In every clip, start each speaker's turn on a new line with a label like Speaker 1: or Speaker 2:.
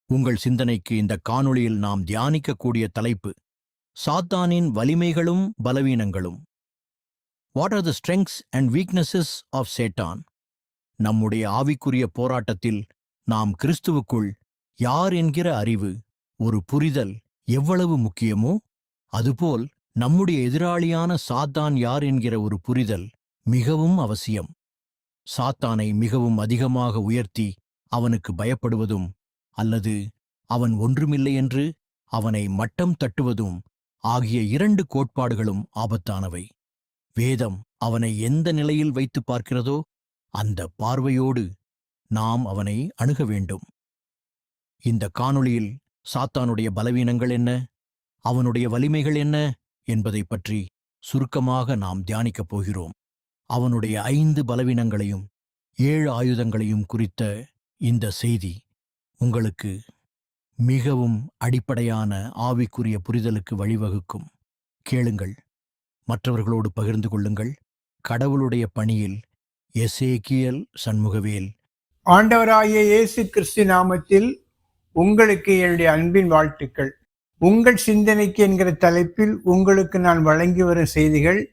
Speaker 1: உங்கள் சிந்தனைக்கு இந்த காணொளியில் நாம் தியானிக்கக்கூடிய தலைப்பு சாத்தானின் வலிமைகளும் பலவீனங்களும். What are the strengths and weaknesses of Satan? நம்முடைய ஆவிக்குரிய போராட்டத்தில் நாம் கிறிஸ்துவுக்குள் யார் என்கிற அறிவு, ஒரு புரிதல் எவ்வளவு முக்கியமோ, அதுபோல் நம்முடைய எதிராளியான சாத்தான் யார் என்கிற ஒரு புரிதல் மிகவும் அவசியம். சாத்தானை மிகவும் அதிகமாக உயர்த்தி அவனுக்கு பயப்படுவதும் அல்லது அவன் ஒன்றுமில்லை என்று அவனை மட்டம் தட்டுவதும் ஆகிய இரண்டு கோட்பாடுகளும் ஆபத்தானவை. வேதம் அவனை எந்த நிலையில் வைத்து பார்க்கிறதோ அந்த பார்வையோடு நாம் அவனை அணுக வேண்டும். இந்த காணொளியில் சாத்தானுடைய பலவீனங்கள் என்ன, அவனுடைய வலிமைகள் என்ன என்பதை பற்றி சுருக்கமாக நாம் தியானிக்கப் போகிறோம். அவனுடைய 5 பலவீனங்களையும் 7 ஆயுதங்களையும் குறித்த இந்த செய்தி உங்களுக்கு மிகவும் அடிப்படையான ஆவிக்குரிய புரிதலுக்கு வழிவகுக்கும். கேளுங்கள், மற்றவர்களோடு பகிர்ந்து கொள்ளுங்கள். கடவுளுடைய பணியில் எசேக்கியேல் சண்முகவேல்.
Speaker 2: ஆண்டவராகிய இயேசு கிறிஸ்து நாமத்தில் உங்களுக்கு என்னுடைய அன்பின் வாழ்த்துக்கள். உங்கள் சிந்தனைக்கு என்கிற தலைப்பில் உங்களுக்கு நான் வழங்கி வரும் செய்திகள்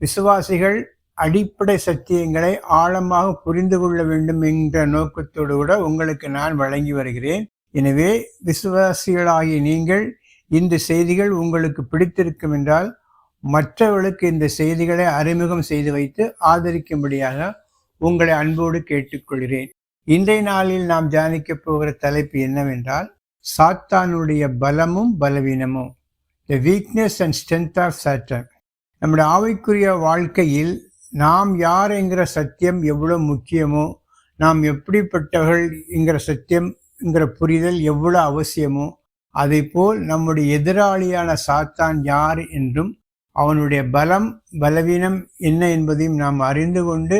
Speaker 2: விசுவாசிகள் அடிப்படை சத்தியங்களை ஆழமாக புரிந்து கொள்ள வேண்டும் என்ற நோக்கத்தோடு கூட உங்களுக்கு நான் வழங்கி வருகிறேன். எனவே விசுவாசிகளாகிய நீங்கள் இந்த செய்திகள் உங்களுக்கு பிடித்திருக்கும் என்றால் மற்றவர்களுக்கு இந்த செய்திகளை அறிமுகம் செய்து வைத்து ஆதரிக்கும்படியாக உங்களை அன்போடு கேட்டுக்கொள்கிறேன். இன்றைய நாளில் நாம் தியானிக்கப் போகிற தலைப்பு என்னவென்றால், சாத்தானுடைய பலமும் பலவீனமும், the weakness and strength of சாத்தான். நம்முடைய ஆவிக்குரிய வாழ்க்கையில் நாம் யார் என்கிற சத்தியம் எவ்வளவு முக்கியமோ, நாம் எப்படிப்பட்டவர்கள் என்கிற சத்தியம் என்கிற புரிதல் எவ்வளவு அவசியமோ, அதை போல் நம்முடைய எதிராளியான சாத்தான் யார் என்றும் அவனுடைய பலம் பலவீனம் என்ன என்பதையும் நாம் அறிந்து கொண்டு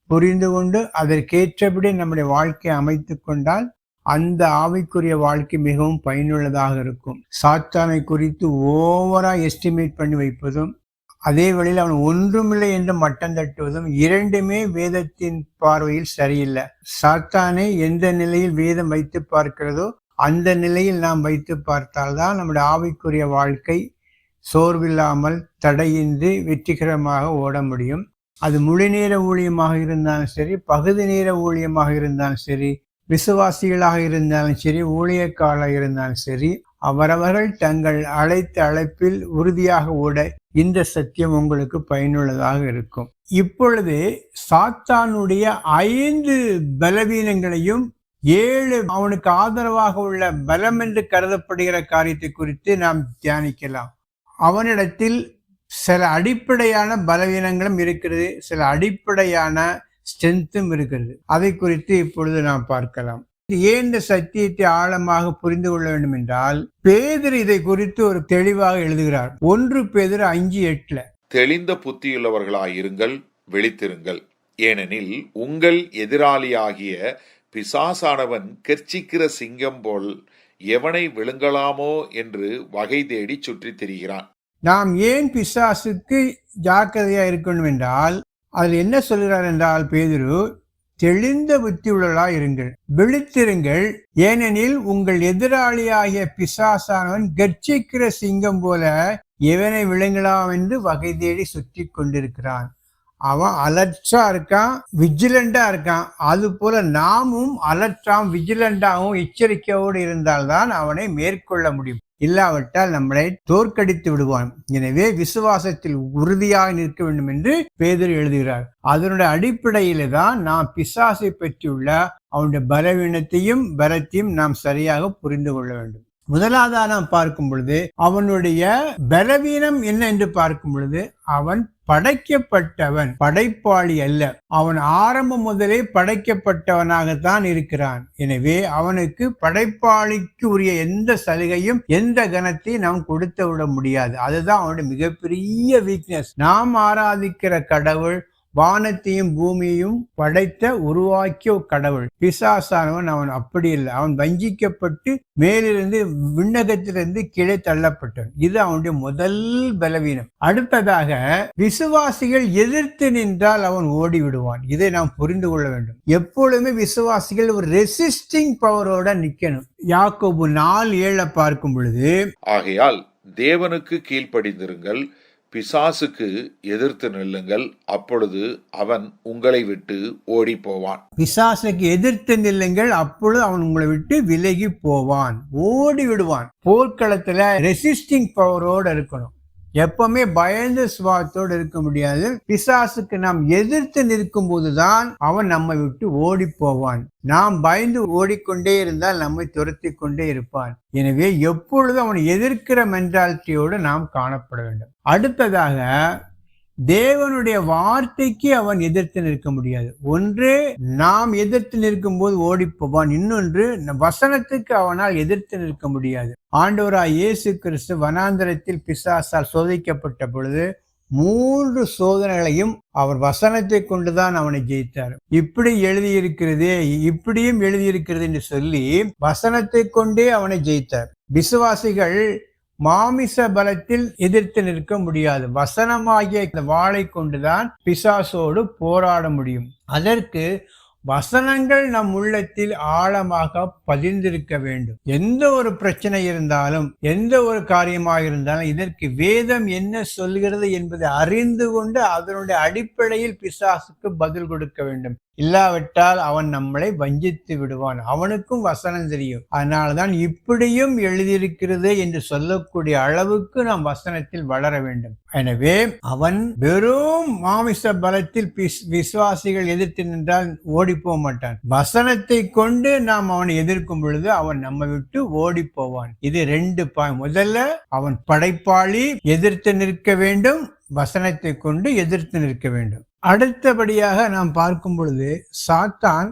Speaker 2: புரிந்து கொண்டு அதற்கேற்றபடி நம்முடைய வாழ்க்கையை அமைத்து கொண்டால் அந்த ஆவிக்குரிய வாழ்க்கை மிகவும் பயனுள்ளதாக இருக்கும். சாத்தானை குறித்து ஓவரா எஸ்டிமேட் பண்ணி வைப்பதும் அதே வழியில் அவன் ஒன்றுமில்லை என்று மட்டம் தட்டுவதும் இரண்டுமே வேதத்தின் பார்வையில் சரியில்லை. சாத்தானை எந்த நிலையில் வேதம் வைத்து பார்க்கிறதோ அந்த நிலையில் நாம் வைத்து பார்த்தால்தான் நம்முடைய ஆவிக்குரிய வாழ்க்கை சோர்வில்லாமல் தடையின்றி வெற்றிகரமாக ஓட முடியும். அது முழு நேர ஊழியமாக இருந்தாலும் சரி, பகுதி நேர ஊழியமாக இருந்தாலும் சரி, விசுவாசிகளாக இருந்தாலும் சரி, ஊழியக்காரர்களாக இருந்தாலும் சரி, அவரவர்கள் தங்கள் அழைத்த அழைப்பில் உறுதியாக ஓட இந்த சத்தியம் உங்களுக்கு பயனுள்ளதாக இருக்கும். இப்பொழுது சாத்தானுடைய 5 பலவீனங்களையும் 7 அவனுக்கு ஆதரவாக உள்ள பலம் என்று கருதப்படுகிற காரியத்தை குறித்து நாம் தியானிக்கலாம். அவனிடத்தில் சில அடிப்படையான பலவீனங்களும் இருக்கிறது, சில அடிப்படையான ஸ்ட்ரென்த்தும் இருக்கிறது. அதை குறித்து இப்பொழுது நாம் பார்க்கலாம். ஏன் இந்த சத்தியத்தை ஆழமாக புரிந்து கொள்ள வேண்டும் என்றால், பேதுரு இதை குறித்து ஒரு தெளிவாக எழுதுகிறார். 1 பேதுரு 5:8.
Speaker 3: தெளிந்த புத்தியுள்ளவர்களாயிருங்கள், விழித்திருங்கள். ஏனெனில் உங்கள் எதிராளியாகிய பிசாசானவன் கெர்ச்சிக்கிற சிங்கம் போல் எவனை விழுங்கலாமோ என்று வகை தேடி சுற்றி திரிகிறான்.
Speaker 2: நாம் ஏன் பிசாசுக்கு ஜாக்கிரதையா இருக்கணும் என்றால், அதில் என்ன சொல்கிறார் என்றால், பேதுரு தெளிந்த புத்தி உள்ளவர்களாய் இருங்கள், விழித்திருங்கள். ஏனெனில் உங்கள் எதிராளியாகிய பிசாசானவன் கர்ச்சிக்கிற சிங்கம் போல எவனை விழுங்கலாம் என்று வகை தேடி சுற்றி கொண்டிருக்கிறான். அவன் அலர்ட்டா இருக்கான், விஜிலண்டா இருக்கான். அது போல நாமும் அலர்ட்டாவும் விஜிலண்டாவும் எச்சரிக்கையோடு இருந்தால்தான் அவனை மேற்கொள்ள முடியும். இல்லாவிட்டால் நம்மளை தோற்கடித்து விடுவான். எனவே விசுவாசத்தில் உறுதியாக நிற்க வேண்டும் என்று பேதுரு எழுதுகிறார். அதனுடைய அடிப்படையில தான் நாம் பிசாசை பற்றியுள்ள அவனுடைய பலவீனத்தையும் பலத்தையும் நாம் சரியாக புரிந்து கொள்ள வேண்டும். முதலாவதாக நாம் பார்க்கும் பொழுது அவனுடைய பலவீனம் என்ன என்று பார்க்கும் பொழுது, அவன் படைக்கப்பட்டவன், படைப்பாளி அல்ல. அவன் ஆரம்பம் முதலே படைக்கப்பட்டவனாகத்தான் இருக்கிறான். எனவே அவனுக்கு படைப்பாளிக்கு உரிய எந்த சலுகையும் எந்த கனத்தையும் நாம் கொடுத்து விட முடியாது. அதுதான் அவனுடைய மிகப்பெரிய வீக்னஸ். நாம் ஆராதிக்கிற கடவுள் வானத்தையும் பூமியையும் படைத்த உருவாக்கிய கடவுள். பிசாசானவன் அவன் அப்படி இல்லை. அவன் வஞ்சிக்கப்பட்டு மேலிருந்து விண்ணகத்திலிருந்து கீழே தள்ளப்பட்டவன். இது அவனுடைய முதல் பலவீனம். அடுத்ததாக விசுவாசிகள் எதிர்த்து நின்றால் அவன் ஓடி விடுவான். இதை நாம் புரிந்து கொள்ள வேண்டும். எப்பொழுதுமே விசுவாசிகள் ஒரு ரெசிஸ்டிங் பவரோட நிக்கணும். யாக்கோபு 4:7 பார்க்கும் பொழுது,
Speaker 3: ஆகையால் தேவனுக்கு கீழ்ப்படிந்திருங்கள், பிசாசுக்கு எதிர்த்து நில்லுங்கள், அப்பொழுது அவன் உங்களை விட்டு ஓடி போவான்.
Speaker 2: பிசாசுக்கு எதிர்த்து நில்லுங்கள், அப்பொழுது அவன் உங்களை விட்டு விலகி போவான், ஓடி விடுவான். போர்க்களத்துல ரெசிஸ்டிங் பவரோட இருக்கணும். எப்பவுமே பயந்த சுபாவத்தோடு இருக்க முடியாது. பிசாசுக்கு நாம் எதிர்த்து நிற்கும் போதுதான் அவன் நம்மை விட்டு ஓடி போவான். நாம் பயந்து ஓடிக்கொண்டே இருந்தால் நம்மை துரத்தி கொண்டே இருப்பான். எனவே எப்பொழுதும் அவனை எதிர்க்கிற மென்டாலிட்டியோடு நாம் காணப்பட வேண்டும். அடுத்ததாக தேவனுடைய வார்த்தைக்கு அவன் எதிர்த்து நிற்க முடியாது. ஒன்று நாம் எதிர்த்து நிற்கும் போது ஓடி போவான், இன்னொன்று வசனத்துக்கு அவனால் எதிர்த்து நிற்க முடியாது. ஆண்டவராய் இயேசு கிறிஸ்து வனாந்தரத்தில் பிசாசால் சோதிக்கப்பட்ட பொழுது 3 சோதனைகளையும் அவர் வசனத்தை கொண்டுதான் அவனை ஜெயித்தார். இப்படி எழுதியிருக்கிறதே, இப்படியும் எழுதியிருக்கிறது என்று சொல்லி வசனத்தை கொண்டே அவனை ஜெயித்தார். விசுவாசிகள் மாமிச பலத்தில் எதிர்த்து நிற்க முடியாது. வசனமாகிய இந்த வாளை கொண்டுதான் பிசாசோடு போராட முடியும். அதற்கு வசனங்கள் நம் உள்ளத்தில் ஆழமாக பதிந்திருக்க வேண்டும். எந்த ஒரு பிரச்சனை இருந்தாலும், எந்த ஒரு காரியமாக இருந்தாலும், இதற்கு வேதம் என்ன சொல்கிறது என்பதை அறிந்து கொண்டு அதனுடைய அடிப்படையில் பிசாசுக்கு பதில் கொடுக்க வேண்டும். இல்லாவிட்டால் அவன் நம்மளை வஞ்சித்து விடுவான். அவனுக்கும் வசனம் தெரியும். அதனால்தான் இப்படியும் எழுதியிருக்கிறது என்று சொல்லக்கூடிய அளவுக்கு நாம் வசனத்தில் வளர வேண்டும். எனவே அவன் வெறும் மாமிச பலத்தில் விசுவாசிகள் எதிர்த்து நின்றால் ஓடி போக மாட்டான். வசனத்தை கொண்டு நாம் அவனை எதிர்க்கும் பொழுது அவன் நம்மை விட்டு ஓடி போவான். இது 2 முதல்ல அவன் படைப்பாளி, எதிர்த்து நிற்க வேண்டும். வசனத்தை கொண்டு எதிர்த்து நிற்க வேண்டும். அடுத்தபடியாக நாம் பார்க்கும் பொழுது சாத்தான்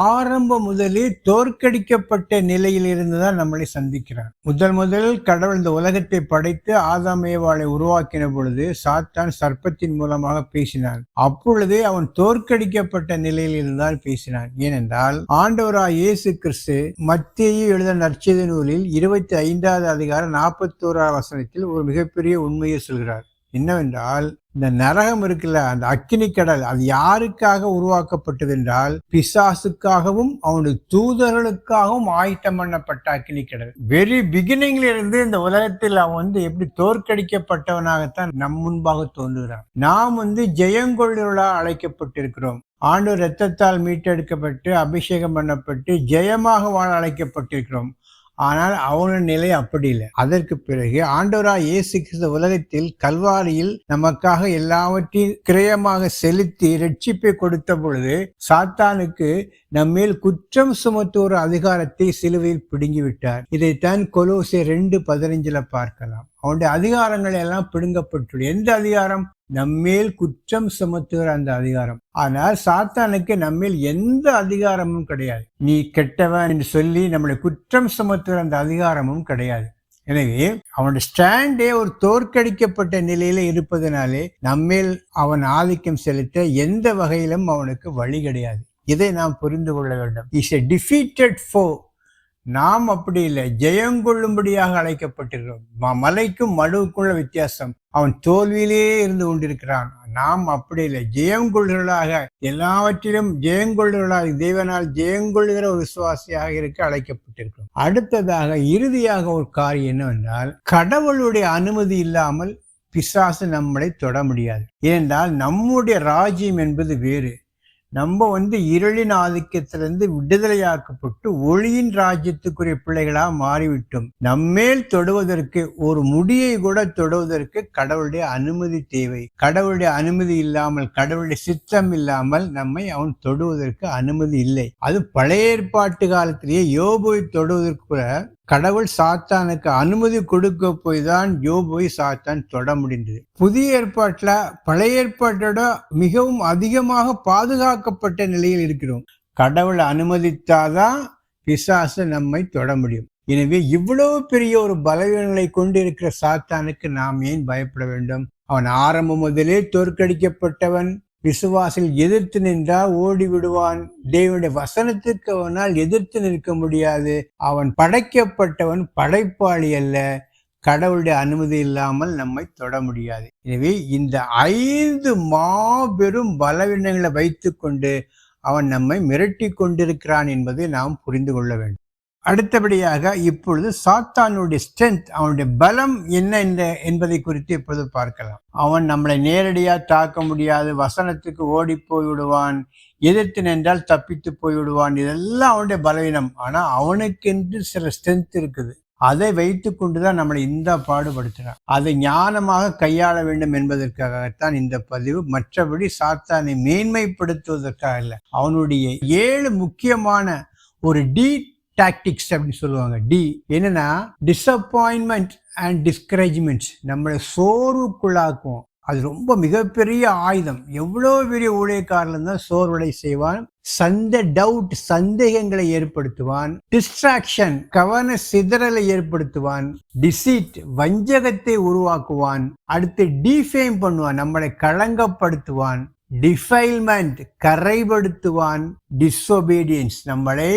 Speaker 2: ஆரம்ப முதலில் தோற்கடிக்கப்பட்ட நிலையில் இருந்துதான் நம்மளை சந்திக்கிறான். முதலில் கடவுள் இந்த உலகத்தை படைத்து ஆதாம் ஏவாளை உருவாக்கின பொழுது சாத்தான் சர்ப்பத்தின் மூலமாக பேசினான். அப்பொழுதே அவன் தோற்கடிக்கப்பட்ட நிலையில் இருந்தால் பேசினான். ஏனென்றால் ஆண்டவராய் இயேசு கிறிஸ்து மத்தேயு எழுதின நற்செய்தி நூலில் 25வது அதிகாரம் 41வது வசனத்தில் ஒரு மிகப்பெரிய உண்மையை சொல்கிறார். என்னவென்றால், இந்த நரகம் இருக்குல்ல, அந்த அக்கினி கடல், அது யாருக்காக உருவாக்கப்பட்டது என்றால் பிசாசுக்காகவும் அவனுடைய தூதர்களுக்காகவும் ஆயத்தம் பண்ணப்பட்ட அக்கினி கடல். வெரி பிகினிங்ல இருந்து இந்த உலகத்தில் அவன் எப்படி தோற்கடிக்கப்பட்டவனாகத்தான் நம் முன்பாக தோன்றுகிறான். நாம் ஜெயங்கொள்ளுவர்களாக அழைக்கப்பட்டிருக்கிறோம். ஆண்டவர் இரத்தத்தால் மீட்டெடுக்கப்பட்டு அபிஷேகம் பண்ணப்பட்டு ஜெயமாக வாழ அழைக்கப்பட்டிருக்கிறோம். ஆனால் அவனுடைய நிலை அப்படி இல்லை. அதற்கு பிறகு ஆண்டவராய் இயேசு கிறிஸ்து உலகத்தில் கல்வாரியில் நமக்காக எல்லாவற்றையும் கிரயமாக செலுத்தி ரட்சிப்பை கொடுத்த பொழுது சாத்தானுக்கு நம்மேல் குற்றம் சுமத்துவோர் அதிகாரத்தை சிலுவையில் பிடுங்கிவிட்டார். இதைத்தான் கொலோசியர் 2:15 பார்க்கலாம். அவனுடைய அதிகாரங்கள் எல்லாம் பிடுங்கப்பட்டுள்ளது. எந்த அதிகாரம்? நம்மேல் குற்றம் சுமத்துகிற அந்த அதிகாரம். ஆனால் சாத்தானுக்கு நம்மேல் எந்த அதிகாரமும் கிடையாது. நீ கெட்டவன் என்று சொல்லி நம்மளை குற்றம் சுமத்துகிற அந்த அதிகாரமும் கிடையாது. எனவே அவனுடைய ஸ்டாண்டே ஒரு தோற்கடிக்கப்பட்ட நிலையில இருப்பதனாலே நம்மேல் அவன் ஆதிக்கம் செலுத்த எந்த வகையிலும் அவனுக்கு வழி கிடையாது. இதை நாம் புரிந்து கொள்ள வேண்டும். இஸ் எ டிஃபீட்டட் ஃபோ. நாம் அப்படி இல்லை, ஜெயங்கொள்ளும்படியாக அழைக்கப்பட்டிருக்கிறோம். மலைக்கும் மடுவுக்குள்ள வித்தியாசம். அவன் தோல்வியிலே இருந்து கொண்டிருக்கிறான். நாம் அப்படி இல்லை, ஜெயங்கொள்ளுகளாக, எல்லாவற்றிலும் ஜெயங்கொள்ளுகளாக, தேவனால் ஜெயங்கொள்ளுகிற ஒரு விசுவாசியாக இருக்க அழைக்கப்பட்டிருக்கிறோம். அடுத்ததாக இறுதியாக ஒரு காரியம் என்னவென்றால், கடவுளுடைய அனுமதி இல்லாமல் பிசாசு நம்மளை தொட முடியாது. ஏனென்றால் நம்முடைய ராஜ்யம் என்பது வேறு. நம்ம இருளின் ஆதிக்கத்திலிருந்து விடுதலையாக்கப்பட்டு ஒளியின் ராஜ்யத்துக்குரிய பிள்ளைகளாக மாறிவிட்டோம். நம்மேல் தொடுவதற்கு, ஒரு முடியை கூட தொடுவதற்கு கடவுளுடைய அனுமதி தேவை. கடவுளுடைய அனுமதி இல்லாமல், கடவுளுடைய சித்தம் இல்லாமல் நம்மை அவன் தொடுவதற்கு அனுமதி இல்லை. அது பழைய ஏற்பாட்டு காலத்திலேயே யோபுவை தொடுவதற்கு கூட கடவுள் சாத்தானுக்கு அனுமதி கொடுக்க போய் தான் யோபுவை சாத்தான் தொட முடிந்தது. புதிய ஏற்பாட்டுல பழைய ஏற்பாட்டோட மிகவும் அதிகமாக பாதுகாக்கப்பட்ட நிலையில் இருக்கிறோம். கடவுள் அனுமதித்தாதான் பிசாசு நம்மை தொட முடியும். எனவே இவ்வளவு பெரிய ஒரு பலவீனங்களை கொண்டு இருக்கிற சாத்தானுக்கு நாம் ஏன் பயப்பட வேண்டும்? அவன் ஆரம்பம் முதலே தோற்கடிக்கப்பட்டவன். விசுவாசில் எதிர்த்து நின்றால் ஓடி விடுவான். தேவனுடைய வசனத்திற்கு அவனால் எதிர்த்து நிற்க முடியாது. அவன் படைக்கப்பட்டவன், படைப்பாளி அல்ல. கடவுளுடைய அனுமதி இல்லாமல் நம்மை தொட முடியாது. எனவே இந்த 5 மாபெரும் பலவீனங்களை வைத்துக்கொண்டு அவன் நம்மை மிரட்டி கொண்டிருக்கிறான் என்பதை நாம் புரிந்து கொள்ள வேண்டும். அடுத்தபடியாக இப்பொழுது சாத்தானுடைய ஸ்ட்ரென்த், அவனுடைய பலம் என்ன என்பதை குறித்து இப்பொழுது பார்க்கலாம். அவன் நம்மளை நேரடியாக தாக்க முடியாது, வசனத்துக்கு ஓடி போய்விடுவான், எதிர்த்து நின்றால் தப்பித்து போய்விடுவான். இதெல்லாம் அவனுடைய பலவீனம். ஆனா அவனுக்கென்று சில ஸ்ட்ரென்த் இருக்குது. அதை வைத்து கொண்டுதான் நம்மளை இந்த பாடுபடுத்துறான். அதை ஞானமாக கையாள வேண்டும் என்பதற்காகத்தான் இந்த பதிவு. மற்றபடி சாத்தானை மேன்மைப்படுத்துவதற்காக இல்லை. அவனுடைய 7 முக்கியமான ஒரு டாக்டிக்ஸ் அப்படின்னு சொல்லுவாங்க. என்னன்னா டிசப்பாயின்மெண்ட் அண்ட் டிஸ்கரேஜ்மெண்ட், நம்மளை சோர்வுக்குள்ளாக்கும். அது ரொம்ப மிகப்பெரிய ஆயுதம். எவ்வளோ பெரிய ஊழியக்காரர்கள் இருந்தால் சோர்வடை செய்வான். சந்தேகங்களை ஏற்படுத்துவான். டிஸ்ட்ராக்ஷன், கவன சிதறலை ஏற்படுத்துவான். டிசீட், வஞ்சகத்தை உருவாக்குவான். அடுத்து டிஃபேம் பண்ணுவான், நம்மளை களங்கப்படுத்துவான். டிஃபைல்மெண்ட், கரைப்படுத்துவான். டிஸ்ஒபீடியன்ஸ், நம்மளை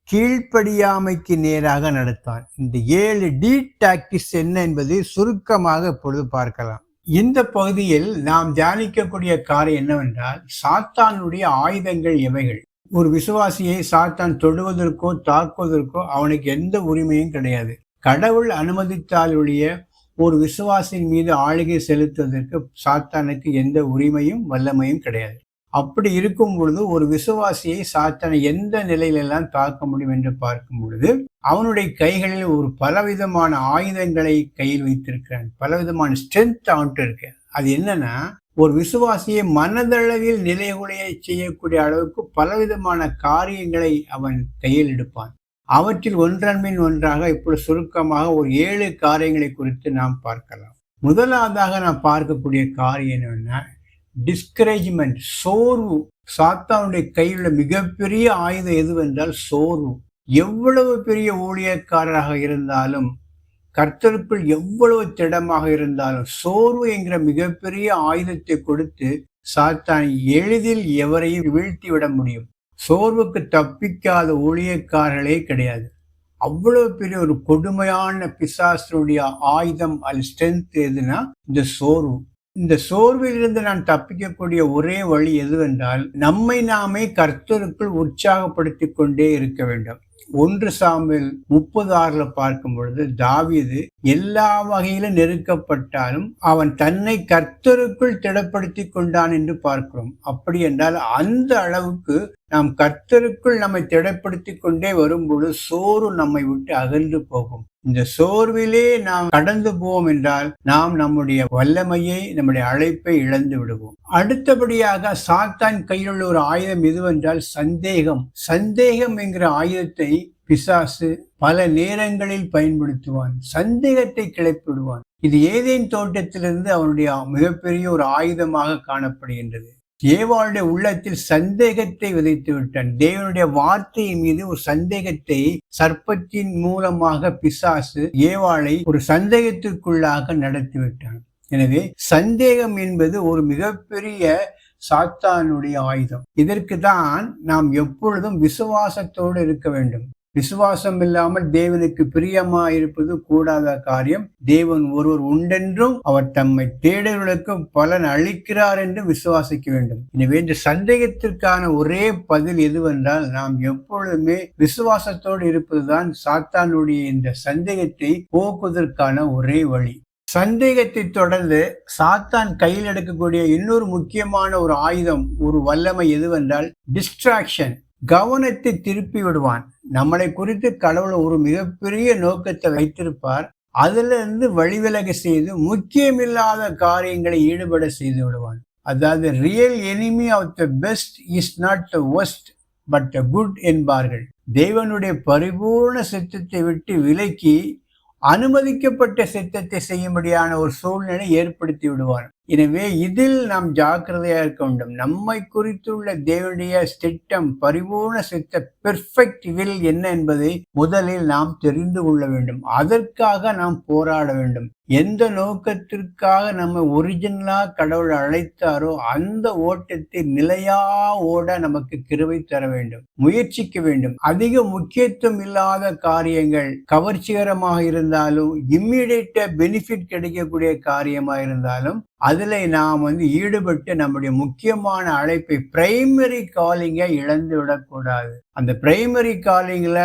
Speaker 2: கீழ்ப்படியாமைக்கு நேராக நடத்தான். இந்த 7 டாக்டிக்ஸ் என்ன என்பதை சுருக்கமாக இப்பொழுது பார்க்கலாம். இந்த பகுதியில் நாம் தியானிக்கக்கூடிய காரியம் என்னவென்றால், சாத்தானுடைய ஆயுதங்கள் எவைகள். ஒரு விசுவாசியை சாத்தான் தொடுவதற்கோ தாக்குவதற்கோ அவனுக்கு எந்த உரிமையும் கிடையாது. கடவுள் அனுமதித்தால் ஒழிய ஒரு விசுவாசின் மீது ஆளுகை செலுத்துவதற்கு சாத்தானுக்கு எந்த உரிமையும் வல்லமையும் கிடையாது. அப்படி இருக்கும் பொழுது ஒரு விசுவாசியை சாத்தானை எந்த நிலையிலெல்லாம் தாக்க முடியும் என்று பார்க்கும் பொழுது, அவனுடைய கைகளில் ஒரு பலவிதமான ஆயுதங்களை கையில் வைத்திருக்கிறான். பலவிதமான ஸ்ட்ரென்த் அவன்கிட்ட இருக்கு. அது என்னன்னா, ஒரு விசுவாசியை மனதளவில் நிலைகுலைய செய்யக்கூடிய அளவுக்கு பலவிதமான காரியங்களை அவன் கையில் எடுப்பான். அவற்றில் ஒன்றன்பின் ஒன்றாக இப்பொழுது சுருக்கமாக ஒரு 7 காரியங்களை குறித்து நாம் பார்க்கலாம். முதலாவதாக நாம் பார்க்கக்கூடிய காரியம் என்னன்னா, டிஸ்கரேஜ்மெண்ட், சோர்வு. சாத்தானுடைய கையில் உள்ள மிகப்பெரிய ஆயுதம் எதுவென்றால் சோர்வு. எவ்வளவு பெரிய ஊழியக்காரராக இருந்தாலும், கர்த்தருக்குள் எவ்வளவு திடமாக இருந்தாலும், சோர்வு என்கிற மிகப்பெரிய ஆயுதத்தை கொடுத்து சாத்தான் எளிதில் எவரையும் வீழ்த்தி விட முடியும். சோர்வுக்கு தப்பிக்காத ஊழியக்காரர்களே கிடையாது. அவ்வளவு பெரிய ஒரு கொடுமையான பிசாசனுடைய ஆயுதம், அது ஸ்ட்ரென்த் எதுனா இந்த சோர்வு. இந்த சோர்விலிருந்து நான் தப்பிக்கக்கூடிய ஒரே வழி எதுவென்றால், நம்மை நாமே கர்த்தருக்குள் உற்சாகப்படுத்தி கொண்டே இருக்க வேண்டும். 1 சாமுவேல் 30:6 பார்க்கும் பொழுது, தாவீது எல்லா வகையிலும் நெருக்கப்பட்டாலும் அவன் தன்னை கர்த்தருக்குள் திடப்படுத்தி கொண்டான் என்று பார்க்கிறோம். அப்படி என்றால் அந்த அளவுக்கு நாம் கர்த்தருக்குள் நம்மை திடப்படுத்தி கொண்டே வரும்பொழுது சோர்வு நம்மை விட்டு அகன்று போகும். இந்த சோர்விலே நாம் கடந்து போவோம் என்றால் நாம் நம்முடைய வல்லமையை, நம்முடைய அழைப்பை இழந்து விடுவோம். அடுத்தபடியாக சாத்தான் கையில் உள்ள ஒரு ஆயுதம் எதுவென்றால் சந்தேகம். சந்தேகம் என்கிற ஆயுதத்தை பிசாசு பல நேரங்களில் பயன்படுத்துவான். சந்தேகத்தை கிளப்பிவிடுவான். இது ஏதேன் தோட்டத்திலிருந்து அவனுடைய மிகப்பெரிய ஒரு ஆயுதமாக காணப்படுகின்றது. ஏவாளுடைய உள்ளத்தில் சந்தேகத்தை விதைத்து விட்டான். தேவனுடைய வார்த்தையின் மீது ஒரு சந்தேகத்தை சர்ப்பத்தின் மூலமாக பிசாசு ஏவாளை ஒரு சந்தேகத்திற்குள்ளாக நடத்திவிட்டான். எனவே சந்தேகம் என்பது ஒரு மிகப்பெரிய சாத்தானுடைய ஆயுதம். இதற்கு தான் நாம் எப்பொழுதும் விசுவாசத்தோடு இருக்க வேண்டும். விசுவாசம் இல்லாமல் தேவனுக்கு பிரியமா இருப்பது கூடாத காரியம். தேவன் ஒருவர் உண்டென்றும் அவர் தம்மை தேடர்களுக்கு பலன் அளிக்கிறார் என்று விசுவாசிக்க வேண்டும். எனவே இந்த சந்தேகத்திற்கான ஒரே பதில் எதுவென்றால், நாம் எப்பொழுதுமே விசுவாசத்தோடு இருப்பதுதான் சாத்தானுடைய இந்த சந்தேகத்தை போக்குவதற்கான ஒரே வழி. சந்தேகத்தை தொடர்ந்து சாத்தான் கையில் எடுக்கக்கூடிய இன்னொரு முக்கியமான ஒரு ஆயுதம், ஒரு வல்லமை எதுவென்றால் டிஸ்ட்ராக்ஷன். கவனத்தை திருப்பி விடுவான். நம்மளை குறித்து கடவுள் ஒரு மிகப்பெரிய நோக்கத்தை வைத்திருப்பார். அதுல இருந்து வழிவிலக செய்து முக்கியமில்லாத காரியங்களை ஈடுபட செய்து விடுவான். அதாவது real enemy of the best is not the worst but the good என்பார்கள். தேவனுடைய பரிபூர்ண சித்தத்தை விட்டு விலக்கி அனுமதிக்கப்பட்ட சித்தத்தை செய்யும்படியான ஒரு சூழ்நிலை ஏற்படுத்தி விடுவான். எனவே இதில் நாம் ஜாக்கிரதையா இருக்க வேண்டும். நம்மை குறித்துள்ள தேவனுடைய திட்டம், பரிபூர்ண சித்த பெர்ஃபெக்ட் வில் என்ன என்பதை முதலில் நாம் தெரிந்து கொள்ள வேண்டும். அதற்காக நாம் போராட வேண்டும். எந்த நோக்கத்திற்காக நம்ம ஒரிஜினலா கடவுள் அழைத்தாரோ அந்த ஓட்டத்தை நிலையா ஓட நமக்கு கிருபை தர வேண்டும், முயற்சிக்க வேண்டும். அதிக முக்கியத்துவம் இல்லாத காரியங்கள், கவர்ச்சிகரமாக இருந்தாலும், இம்மிடியேட்டா பெனிஃபிட் கிடைக்கக்கூடிய காரியமா இருந்தாலும் அதுல நாம் ஈடுபட்டு நம்முடைய முக்கியமான அழைப்பை, பிரைமரி காலிங்கை இழந்து விடக்கூடாது. அந்த பிரைமரி காலிங்ல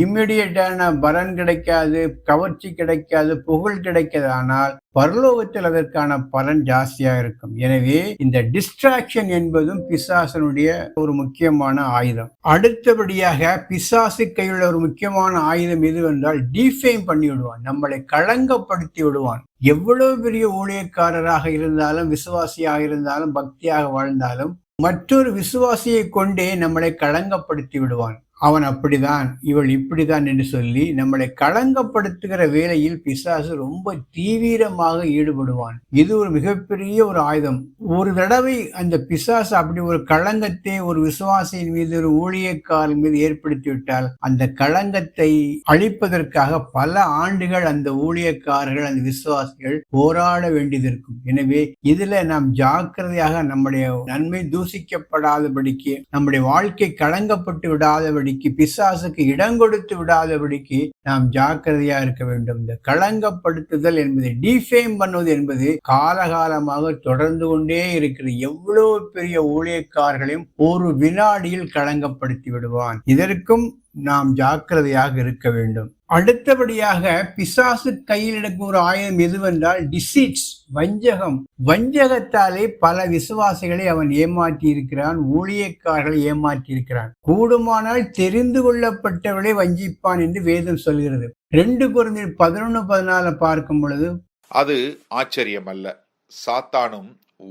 Speaker 2: இம்மிடியேட்டான பலன் கிடைக்காது, கவர்ச்சி கிடைக்காது, புகழ் கிடைக்காது. ஆனால் பரலோகத்தில் அதற்கான பலன் ஜாஸ்தியா இருக்கும். எனவே இந்த டிஸ்ட்ராக்ஷன் என்பதும் பிசாசனுடைய ஒரு முக்கியமான ஆயுதம். அடுத்தபடியாக பிசாசு கையுள்ள ஒரு முக்கியமான ஆயுதம் எது என்றால் டிஃபேம் பண்ணி விடுவான், நம்மளை களங்கப்படுத்தி விடுவான். எவ்வளவு பெரிய ஊழியக்காரராக இருந்தாலும், விசுவாசியாக இருந்தாலும், பக்தியாக வாழ்ந்தாலும் மற்றொரு விசுவாசியை கொண்டே நம்மளை களங்கப்படுத்தி விடுவான். அவன் அப்படிதான், இவள் இப்படிதான் என்று சொல்லி நம்மளை களங்கப்படுத்துகிற வேளையில் பிசாசு ரொம்ப தீவிரமாக ஈடுபடுவான். இது ஒரு மிகப்பெரிய ஒரு ஆயுதம். ஒரு தடவை அந்த பிசாசு அப்படி ஒரு களங்கத்தை ஒரு விசுவாசியின் மீது, ஒரு ஊழியக்காரன் மீது ஏற்படுத்தி விட்டால் அந்த களங்கத்தை அழிப்பதற்காக பல ஆண்டுகள் அந்த ஊழியக்காரர்கள், அந்த விசுவாசிகள் போராட வேண்டியது இருக்கும். எனவே இதுல நாம் ஜாக்கிரதையாக நம்முடைய நன்மை தூசிக்கப்படாதபடிக்கு, நம்முடைய வாழ்க்கை களங்கப்பட்டு விடாதபடி, பிசாசுக்கு இடம் கொடுத்து விடாதபடிக்கு நாம் ஜாக்கிரதையா இருக்க வேண்டும். இந்த களங்கப்படுத்துதல் என்பது, டிஃபேம் பண்ணுவது என்பது காலகாலமாக தொடர்ந்து கொண்டே இருக்கிறது. எவ்வளவு பெரிய ஊழியக்காரர்களையும் ஒரு வினாடியில் களங்கப்படுத்தி விடுவான். இதற்கும் நாம் ஜாக்கிரதையாக இருக்க வேண்டும். அடுத்தபடியாக பிசாசு கையில் எடுக்கும் ஒரு ஆயுதம் எதுவென்றால் டிசீட்ஸ், வஞ்சகம். வஞ்சகத்தாலே பல விசுவாசிகளை அவன் ஏமாற்றி இருக்கிறான், ஊழியக்காரர்களை ஏமாற்றி இருக்கிறான். கூடுமானால் தெரிந்து கொள்ளப்பட்டவளை வஞ்சிப்பான் என்று வேதம் சொல்கிறது. 2 கொரிந்தியர் 11:14 பார்க்கும் பொழுது,
Speaker 3: அது ஆச்சரியமல்ல, சாத்தானும்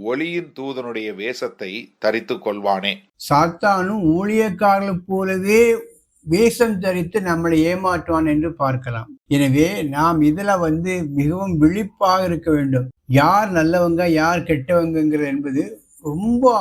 Speaker 3: ஒளியின் தூதனுடைய வேஷத்தை தரித்துக் கொள்வானே.
Speaker 2: சாத்தானும் ஊழியக்காரர்கள் போலவே வேஷம் தரித்து நம்மளை ஏமாற்றுவான் என்று பார்க்கலாம். எனவே நாம் இதுல மிகவும் விழிப்பாக இருக்க வேண்டும். யார் நல்லவங்க, யார் கெட்டவங்க என்பது ரொம்ப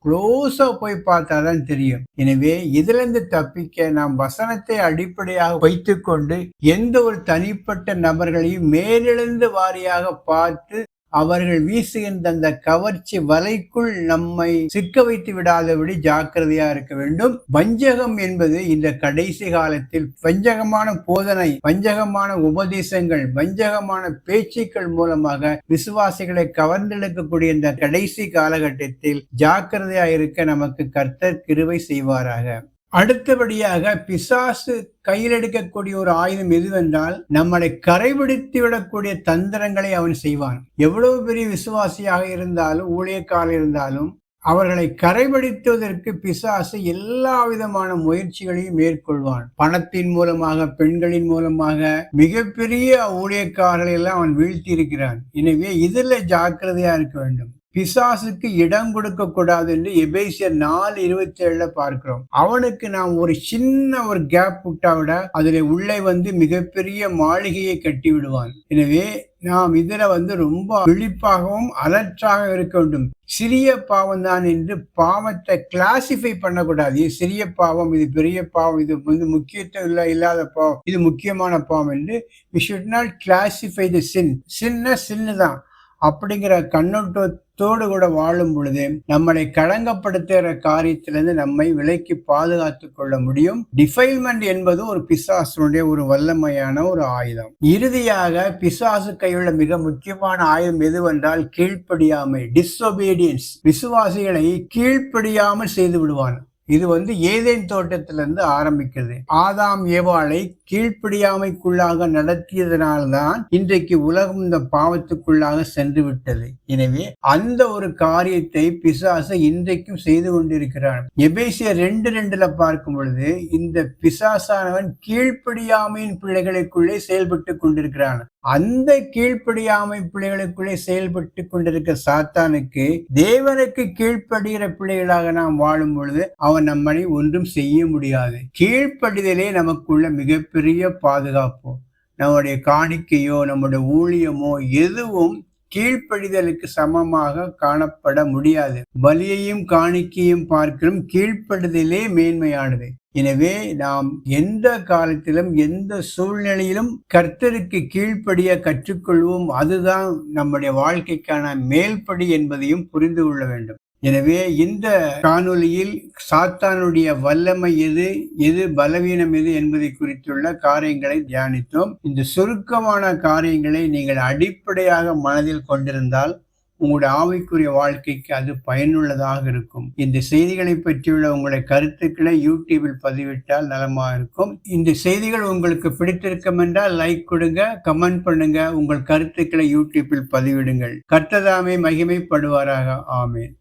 Speaker 2: க்ளோஸா போய் பார்த்தாதான் தெரியும். எனவே இதுல இருந்து தப்பிக்க நாம் வசனத்தை அடிப்படையாக வைத்துக்கொண்டு எந்த ஒரு தனிப்பட்ட நபர்களையும் மேலெழுந்த வாரியாக பார்த்து அவர்கள் வீசுகின்ற அந்த கவர்ச்சி வலைக்குள் நம்மை சிக்க வைத்து விடாதபடி ஜாக்கிரதையா இருக்க வேண்டும். வஞ்சகம் என்பது இந்த கடைசி காலத்தில் வஞ்சகமான போதனை, வஞ்சகமான உபதேசங்கள், வஞ்சகமான பேச்சுக்கள் மூலமாக விசுவாசிகளை கவர்ந்தெடுக்கக்கூடிய இந்த கடைசி காலகட்டத்தில் ஜாக்கிரதையா இருக்க நமக்கு கர்த்தர் கிருபை செய்வாராக. அடுத்தபடியாக பிசாசு கையில் எடுக்கக்கூடிய ஒரு ஆயுதம் எதுவென்றால் நம்மளை கரைபிடித்து விடக்கூடிய தந்திரங்களை அவன் செய்வான். எவ்வளவு பெரிய விசுவாசியாக இருந்தாலும், ஊழியக்காரர் இருந்தாலும், அவர்களை கரைபிடித்துவதற்கு பிசாசு எல்லா விதமான முயற்சிகளையும் மேற்கொள்வான். பணத்தின் மூலமாக, பெண்களின் மூலமாக மிகப்பெரிய ஊழியக்காரர்களை எல்லாம் அவன் வீழ்த்தி இருக்கிறான். எனவே இதுல ஜாக்கிரதையா இருக்க வேண்டும். பிசாசுக்கு இடம் கொடுக்க கூடாது என்று எபேசியர் 4:27 பார்க்கிறோம். அவனுக்கு நாம் ஒரு சின்ன ஒரு கேப் விட்டா விட அதுல உள்ளே மிகப்பெரிய மாளிகையை கட்டி விடுவான். எனவே நாம் இதுல ரொம்ப விழிப்பாகவும் அலர்ட்டாக இருக்க வேண்டும். சிறிய பாவம் தான் என்று பாவத்தை கிளாசிஃபை பண்ணக்கூடாது. இது சிறிய பாவம், இது பெரிய பாவம், இது முக்கியத்துவம் இல்லாத பாவம், இது முக்கியமான பாவம் என்று we should not classify the sin. சின்ன தான் அப்படிங்கிற கண்ணோட்டத்தோடு கூட வாழும் பொழுது நம்மளை களங்கப்படுத்துகிற காரியத்திலிருந்து நம்மை விலக்கி பாதுகாத்துக் கொள்ள முடியும். டிஃபைல்மெண்ட் என்பது ஒரு பிசாசுடைய ஒரு வல்லமையான ஒரு ஆயுதம். இறுதியாக பிசாசு கையுள்ள மிக முக்கியமான ஆயுதம் எதுவென்றால் கீழ்ப்படியாமை, டிஸ்ஒபீடியன்ஸ். விசுவாசிகளை கீழ்ப்படியாமல் செய்து விடுவான். இது ஏதேன் தோட்டத்திலிருந்து ஆரம்பிக்கிறது. ஆதாம் ஏவாளை கீழ்ப்படியாமைக்குள்ளாக நடத்தியதனால்தான் இன்றைக்கு உலகம் இந்த பாவத்துக்குள்ளாக சென்று விட்டது. எனவே அந்த ஒரு காரியத்தை பிசாசு இன்றைக்கும் செய்து கொண்டிருக்கிறான். எபேசியர் 2:2 பார்க்கும் பொழுது இந்த பிசாசானவன் கீழ்ப்படியாமையின் பிள்ளைகளுக்குள்ளே செயல்பட்டு கொண்டிருக்கிறான். அந்த கீழ்ப்படியாமை பிள்ளைகளுக்குள்ளே செயல்பட்டு கொண்டிருக்கிற சாத்தானுக்கு தேவனுக்கு கீழ்ப்படுகிற பிள்ளைகளாக நாம் வாழும் பொழுது அவன் நம்மை ஒன்றும் செய்ய முடியாது. கீழ்ப்படிதலே நமக்குள்ள மிகப்பெரிய பாதுகாப்பு. நம்முடைய காணிக்கையோ, நம்முடைய ஊழியமோ எதுவும் கீழ்ப்படிதலுக்கு சமமாக காணப்பட முடியாது. பலியையும் காணிக்கையும் பார்க்கிலும் கீழ்ப்படிதலே மேன்மையானது. எனவே நாம் எந்த காலத்திலும் எந்த சூழ்நிலையிலும் கர்த்தருக்கு கீழ்ப்படிய கற்றுக்கொள்வோம். அதுதான் நம்முடைய வாழ்க்கைக்கான மேல்படி என்பதையும் புரிந்து கொள்ள வேண்டும். எனவே இந்த காணொளியில் சாத்தானுடைய வல்லமை எது, எது பலவீனம் எது என்பதை குறித்துள்ள காரியங்களை தியானித்தோம். இந்த சுருக்கமான காரியங்களை நீங்கள் அடிப்படையாக மனதில் கொண்டிருந்தால் உங்களுடைய ஆவிக்குரிய வாழ்க்கைக்கு அது பயனுள்ளதாக இருக்கும். இந்த செய்திகளை பற்றியுள்ள உங்களுடைய கருத்துக்களை யூடியூபில் பதிவிட்டால் நலமாக இருக்கும். இந்த செய்திகள் உங்களுக்கு பிடித்திருக்கும் என்றால் லைக் கொடுங்க, கமெண்ட் பண்ணுங்க, உங்கள் கருத்துக்களை யூடியூபில் பதிவிடுங்கள். கர்த்தர் தாமே மகிமைப்படுவாராக. ஆமென்.